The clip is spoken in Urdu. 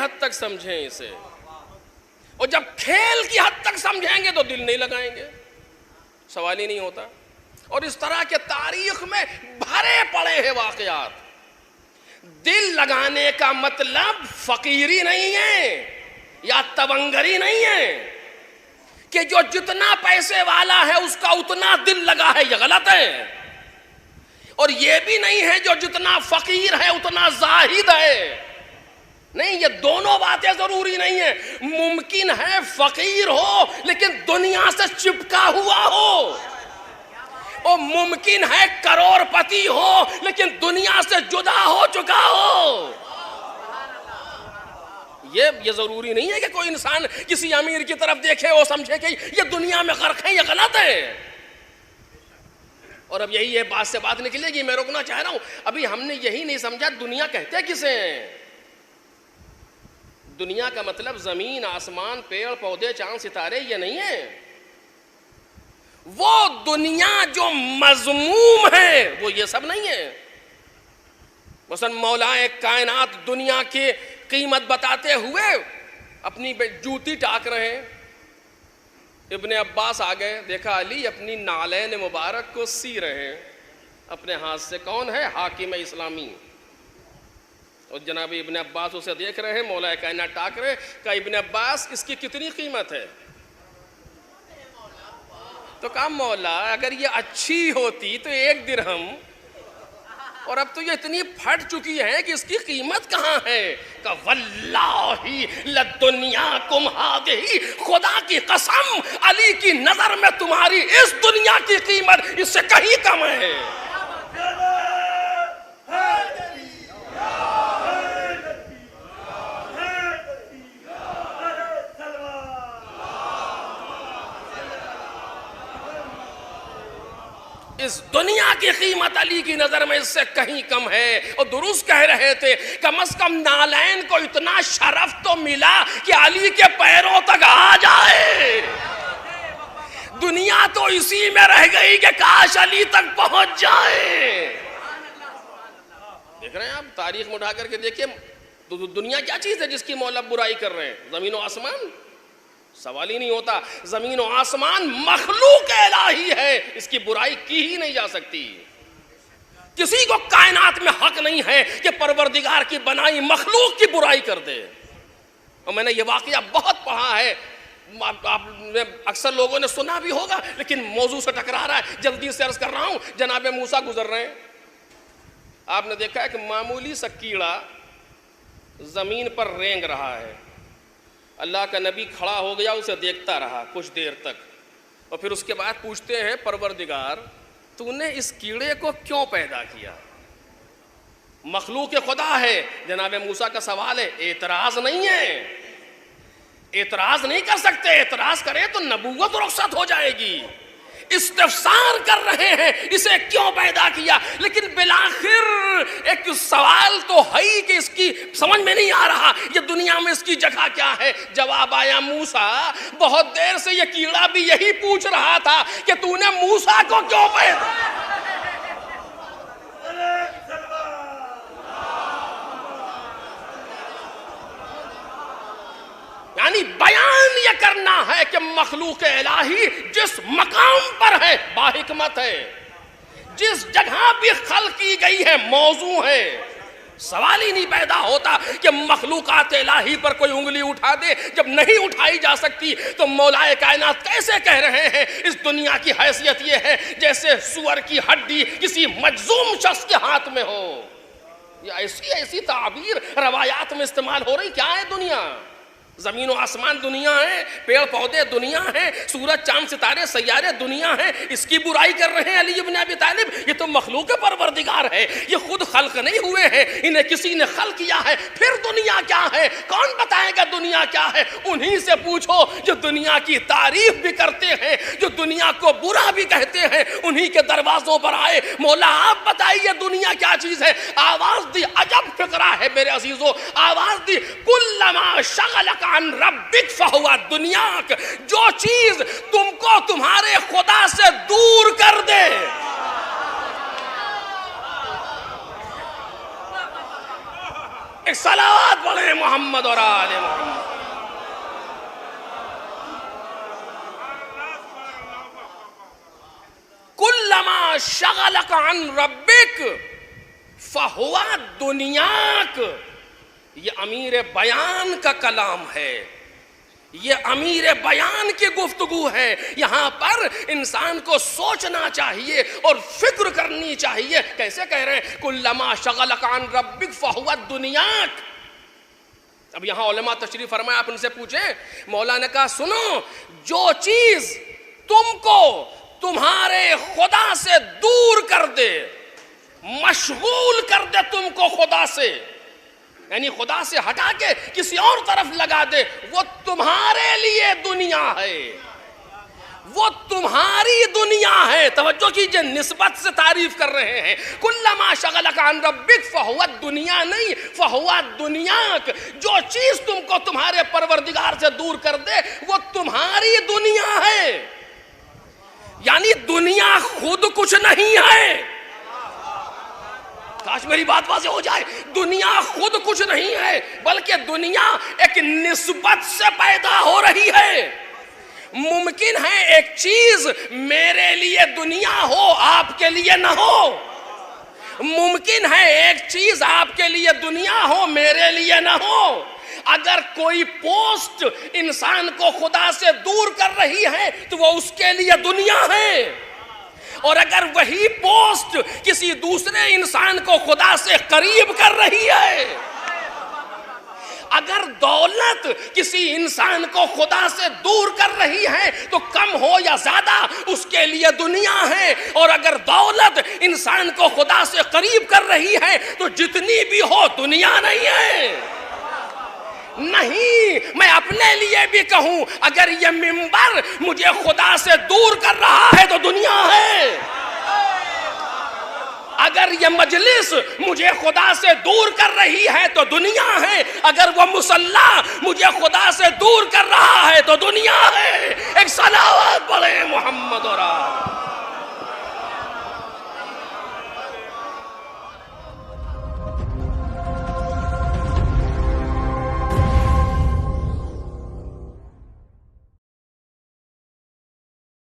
حد تک سمجھیں اسے، اور جب کھیل کی حد تک سمجھیں گے تو دل نہیں لگائیں گے، سوال ہی نہیں ہوتا۔ اور اس طرح کے تاریخ میں بھرے پڑے ہیں واقعات۔ دل لگانے کا مطلب فقیری نہیں ہے یا تونگری نہیں ہے کہ جو جتنا پیسے والا ہے اس کا اتنا دل لگا ہے، یہ غلط ہے۔ اور یہ بھی نہیں ہے جو جتنا فقیر ہے اتنا زاہد ہے، نہیں، یہ دونوں باتیں ضروری نہیں ہیں۔ ممکن ہے فقیر ہو لیکن دنیا سے چپکا ہوا ہو، اور ممکن ہے کروڑ پتی ہو لیکن دنیا سے جدا ہو چکا ہو۔ یہ ضروری نہیں ہے کہ کوئی انسان کسی امیر کی طرف دیکھے اور سمجھے کہ یہ دنیا میں غرق ہے، یہ غلط ہے۔ اور اب یہی ہے، بات سے بات نکلے گی، میں روکنا چاہ رہا ہوں۔ ابھی ہم نے یہی نہیں سمجھا دنیا کہتے کسے ہیں۔ دنیا کا مطلب زمین، آسمان، پیڑ پودے، چاند ستارے یہ نہیں ہے۔ وہ دنیا جو مذموم ہے وہ یہ سب نہیں ہے۔ مثلا مولائے کائنات دنیا کی قیمت بتاتے ہوئے اپنی جوتی ٹاک رہے ہیں۔ ابن عباس آ گئے، دیکھا علی اپنی نالین مبارک کو سی رہے ہیں اپنے ہاتھ سے۔ کون ہے؟ حاکم اسلامی۔ اور جناب ابن عباس اسے دیکھ رہے ہیں، مولا کائنات ٹاک رہے، کہا ابن عباس اس کی کتنی قیمت ہے؟ تو کہا مولا اگر یہ اچھی ہوتی تو 1 درہم، اور اب تو یہ اتنی پھٹ چکی ہے کہ اس کی قیمت کہاں ہے؟ کہ واللہ لدنیاکم ہذہ، خدا کی قسم علی کی نظر میں تمہاری اس دنیا کی قیمت اس سے کہیں کم ہے۔ اس دنیا کی قیمت علی کی نظر میں اس سے کہیں کم ہے۔ اور درست کہہ رہے تھے، کم از کم نالین کو اتنا شرف تو ملا کہ علی کے پیروں تک آ جائے۔ دنیا تو اسی میں رہ گئی کہ کاش علی تک پہنچ جائے۔ دیکھ رہے ہیں آپ، تاریخ میں اٹھا کر کے دیکھیں، دنیا کیا چیز ہے جس کی مولا برائی کر رہے ہیں؟ زمین و آسمان؟ سوال ہی نہیں ہوتا۔ زمین و آسمان مخلوق الہی ہے، اس کی برائی کی ہی نہیں جا سکتی۔ کسی کو کائنات میں حق نہیں ہے کہ پروردگار کی بنائی مخلوق کی برائی کر دے۔ اور میں نے یہ واقعہ بہت پڑھا ہے، آپ نے اکثر لوگوں نے سنا بھی ہوگا، لیکن موضوع سے ٹکرا رہا ہے، جلدی سے عرض کر رہا ہوں۔ جناب موسیٰ گزر رہے ہیں، آپ نے دیکھا ہے کہ معمولی سا کیڑا زمین پر رینگ رہا ہے، اللہ کا نبی کھڑا ہو گیا، اسے دیکھتا رہا کچھ دیر تک، اور پھر اس کے بعد پوچھتے ہیں پروردگار تو نے اس کیڑے کو کیوں پیدا کیا؟ مخلوق خدا ہے۔ جناب موسیٰ کا سوال ہے، اعتراض نہیں ہے، اعتراض نہیں کر سکتے، اعتراض کرے تو نبوت رخصت ہو جائے گی۔ استفسار کر رہے ہیں اسے کیوں پیدا کیا، لیکن بالآخر ایک سوال تو ہے ہی کہ اس کی سمجھ میں نہیں آ رہا یہ دنیا میں اس کی جگہ کیا ہے۔ جواب آیا موسیٰ، بہت دیر سے یہ کیڑا بھی یہی پوچھ رہا تھا کہ تو نے موسیٰ کو کیوں پیدا۔ یعنی بیان یہ کرنا ہے کہ مخلوق الہی جس مقام پر ہے باحکمت ہے، جس جگہ بھی خلق کی گئی ہے موضوع ہے۔ سوال ہی نہیں پیدا ہوتا کہ مخلوقات الہی پر کوئی انگلی اٹھا دے۔ جب نہیں اٹھائی جا سکتی تو مولائے کائنات کیسے کہہ رہے ہیں اس دنیا کی حیثیت یہ ہے جیسے سور کی ہڈی کسی مجذوم شخص کے ہاتھ میں ہو۔ یہ ایسی تعبیر روایات میں استعمال ہو رہی۔ کیا ہے دنیا؟ زمین و آسمان دنیا ہے، پیڑ پودے دنیا ہے، سورج چاند ستارے سیارے دنیا ہے، اس کی برائی کر رہے ہیں علی ابن ابی طالب۔ یہ تو مخلوق پروردگار ہے، یہ خود خلق نہیں ہوئے ہیں، انہیں کسی نے خلق کیا ہے۔ پھر دنیا کیا ہے؟ کون بتائے گا دنیا کیا ہے؟ انہی سے پوچھو جو دنیا کی تعریف بھی کرتے ہیں، جو دنیا کو برا بھی کہتے ہیں، انہی کے دروازوں پر آئے، مولا آپ بتائیے دنیا کیا چیز ہے؟ آواز دی، عجب فقرہ ہے میرے عزیزو، آواز دی، کلما شغلک عن ربک فہو دنیاک، جو چیز تم کو تمہارے خدا سے دور کر دے۔ ایک صلوات پڑھیں محمد اور آل محمد. کلما شغلک عن ربک فہو دنیاک. یہ امیر بیان کا کلام ہے، یہ امیر بیان کی گفتگو ہے. یہاں پر انسان کو سوچنا چاہیے اور فکر کرنی چاہیے. کیسے کہہ رہے ہیں کلما شغلک عن ربک فہو دنیاک؟ اب یہاں علماء تشریف فرمائے، آپ ان سے پوچھیں. مولا نے کہا سنو، جو چیز تم کو تمہارے خدا سے دور کر دے، مشغول کر دے تم کو خدا سے، یعنی خدا سے ہٹا کے کسی اور طرف لگا دے، وہ تمہارے لیے دنیا ہے، وہ تمہاری دنیا ہے. توجہ کیجئے، نسبت سے تعریف کر رہے ہیں. کلما شغلک عن ربک فہو دنیا نہیں، فہو دنیاک. جو چیز تم کو تمہارے پروردگار سے دور کر دے وہ تمہاری دنیا ہے. یعنی دنیا خود کچھ نہیں ہے. کاش میری بات واضح ہو جائے. دنیا خود کچھ نہیں ہے، بلکہ دنیا ایک نسبت سے پیدا ہو رہی ہے. ممکن ہے ایک چیز میرے لیے دنیا ہو، آپ کے لیے نہ ہو. ممکن ہے ایک چیز آپ کے لیے دنیا ہو، میرے لیے نہ ہو. اگر کوئی پوسٹ انسان کو خدا سے دور کر رہی ہے تو وہ اس کے لیے دنیا ہے، اور اگر وہی پوسٹ کسی دوسرے انسان کو خدا سے قریب کر رہی ہے، اگر دولت کسی انسان کو خدا سے دور کر رہی ہے تو کم ہو یا زیادہ اس کے لیے دنیا ہے. اور اگر دولت انسان کو خدا سے قریب کر رہی ہے تو جتنی بھی ہو دنیا نہیں ہے. نہیں، میں اپنے لیے بھی کہوں، اگر یہ منبر مجھے خدا سے دور کر رہا ہے تو دنیا ہے. اگر یہ مجلس مجھے خدا سے دور کر رہی ہے تو دنیا ہے. اگر وہ مصلی مجھے خدا سے دور کر رہا ہے تو دنیا ہے. ایک صلوات پڑھیں محمد اور آل.